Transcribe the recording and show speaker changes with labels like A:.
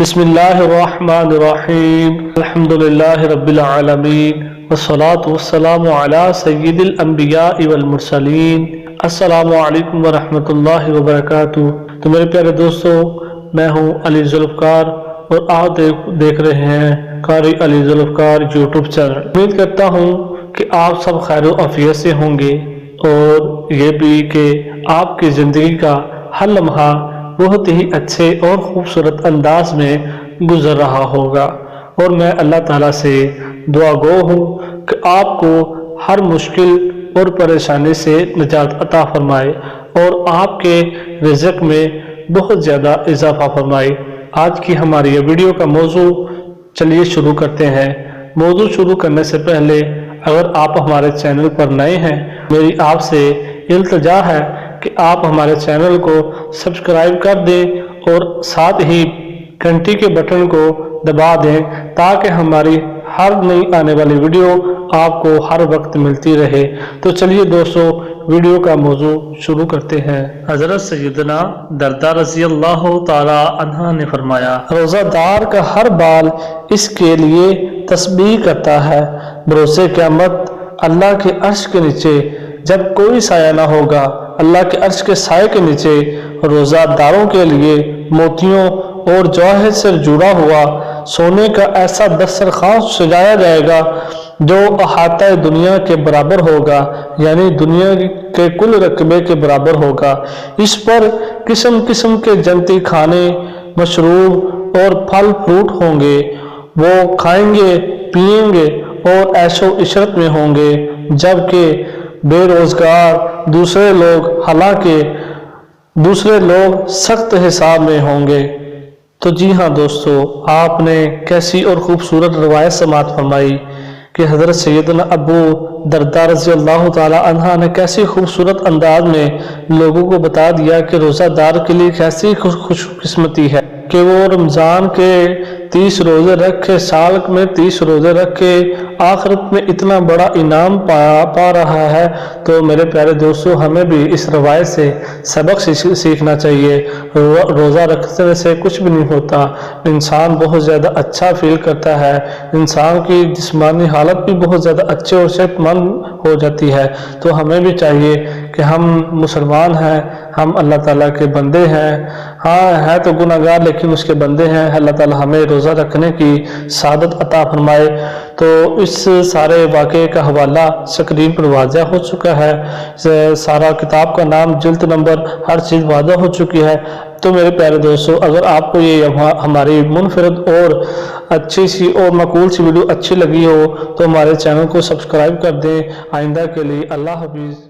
A: بسم اللہ الرحمن الرحیم الحمدللہ رب العالمین والصلاة والسلام علی سید الانبیاء والمرسلین۔ السلام علیکم ورحمۃ اللہ وبرکاتہ۔ تو میرے پیارے دوستو، میں ہوں علی ذوالفقار اور آپ دیکھ رہے ہیں قاری علی ذوالفقار یوٹیوب چینل۔ امید کرتا ہوں کہ آپ سب خیر و عافیت سے ہوں گے اور یہ بھی کہ آپ کی زندگی کا ہر لمحہ بہت ہی اچھے اور خوبصورت انداز میں گزر رہا ہوگا، اور میں اللہ تعالیٰ سے دعا گو ہوں کہ آپ کو ہر مشکل اور پریشانی سے نجات عطا فرمائے اور آپ کے رزق میں بہت زیادہ اضافہ فرمائے۔ آج کی ہماری یہ ویڈیو کا موضوع چلیے شروع کرتے ہیں۔ موضوع شروع کرنے سے پہلے اگر آپ ہمارے چینل پر نئے ہیں، میری آپ سے التجا ہے کہ آپ ہمارے چینل کو سبسکرائب کر دیں اور ساتھ ہی گھنٹی کے بٹن کو دبا دیں تاکہ ہماری ہر نئی آنے والی ویڈیو آپ کو ہر وقت ملتی رہے۔ تو چلیے دوستو، ویڈیو کا موضوع شروع کرتے ہیں۔ حضرت سیدنا درداء رضی اللہ تعالی عنہ نے فرمایا، روزہ دار کا ہر بال اس کے لیے تسبیح کرتا ہے، بروز قیامت اللہ کے عرش کے نیچے جب کوئی سایہ نہ ہوگا، اللہ کے عرش کے سائے کے نیچے روزہ داروں کے لیے موتیوں اور جواہر سے جڑا ہوا سونے کا ایسا دسترخوان سجایا جائے گا جو احاطہ دنیا کے برابر ہوگا، یعنی دنیا کے کل رقبے کے برابر ہوگا۔ اس پر قسم قسم کے جنتی کھانے، مشروب اور پھل فروٹ ہوں گے۔ وہ کھائیں گے، پئیں گے اور عیش و عشرت میں ہوں گے، جبکہ بے روزگار دوسرے لوگ سخت حساب میں ہوں گے۔ تو جی ہاں دوستو، آپ نے کیسی اور خوبصورت روایت سماعت فرمائی کہ حضرت سیدنا ابو درداء رضی اللہ تعالی عنہ نے کیسی خوبصورت انداز میں لوگوں کو بتا دیا کہ روزہ دار کے لیے کیسی خوش قسمتی ہے کہ وہ رمضان کے 30 روزے رکھ کے، سال میں 30 روزے رکھ کے آخرت میں اتنا بڑا انعام پا رہا ہے۔ تو میرے پیارے دوستو، ہمیں بھی اس روایت سے سبق سیکھنا چاہیے۔ روزہ رکھنے سے کچھ بھی نہیں ہوتا، انسان بہت زیادہ اچھا فیل کرتا ہے، انسان کی جسمانی حالت بھی بہت زیادہ اچھے اور صحت مند ہو جاتی ہے۔ تو ہمیں بھی چاہیے کہ ہم مسلمان ہیں، ہم اللہ تعالیٰ کے بندے ہیں، ہاں ہے تو گناہ گار لیکن اس کے بندے ہیں۔ اللہ تعالیٰ ہمیں روزہ رکھنے کی سعادت عطا فرمائے۔ تو اس سارے واقعے کا حوالہ سکرین پر واضح ہو چکا ہے، سارا کتاب کا نام، جلد نمبر، ہر چیز واضح ہو چکی ہے۔ تو میرے پیارے دوستو، اگر آپ کو یہ ہماری منفرد اور اچھی سی اور معقول سی ویڈیو اچھی لگی ہو تو ہمارے چینل کو سبسکرائب کر دیں۔ آئندہ کے لیے اللہ حافظ۔